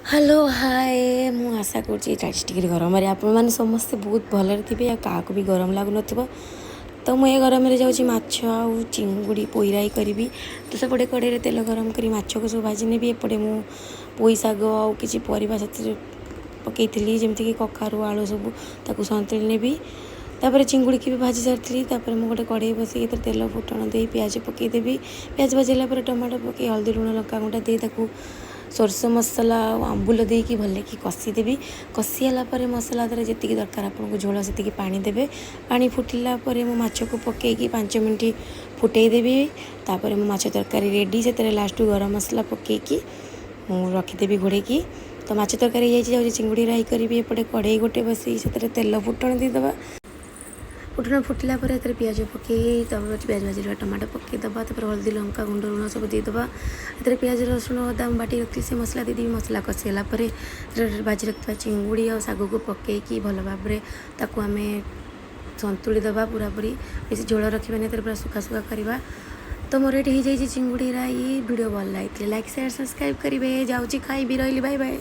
Hello hi मु आशा करुँची T गरम आपने समस्ते बहुत भलरे थे क्या भी गरम लगुन तो मुझे गरम जाऊँगी माछ आउ चिंगुड़ी पोईराई करी तो सेपटे कड़े तेल गरम कर माछ को सब भाजी नेबी एपटे मु पोई शाग आउ कि परिवा से पकई जमीक कखारू आलू सब ताकू संतुली नेबी तापर चिंगुड़ी की भी भाजी सारी मुझे गोटे कड़े बस तेल फुटण दे पिज पकईदेवी पिज भाजला टमाटो पकई हल्दी लुण लंका गुंडा दे सोरष मसला आंबुल देकी भल कि कषिदेवी कषिगला मसला द्वारा जी दरकार आपको झोल से पानी देवे पानी फुटिला मो माछ को पकईकी 5 मिनट फुटेदेवी तापर मो माछ तरकारी रेडी से लास्ट गरम मसला पकईकी रखीदेवी घोड़ेकी तो माछ तरकारी जाइए चिंगुड़ी राई करी एपटे कड़े गोटे बसी से तेल फुटण देदेवा फुटण फुटिला पिज पकई पिज भाजी टमाटो पकईदबा हल्दी लंका गुंड लुण सब देदेबा पिज रसुण अदा बाटी रखी से मसला देदेवी मसला कषिगला भाजी रखा चिंगुड़ी और शाग को पकईकी भल भाव आम संतुली दबा पूरा पूरी बेस झोल रखा पूरा सुखा सुखा करवा तो मोर ये चिंगुड़ी राई वीडियो भल लगी लाइक शेयर सब्सक्राइब करेंगे जाऊँगी खाई रही बाय बाय।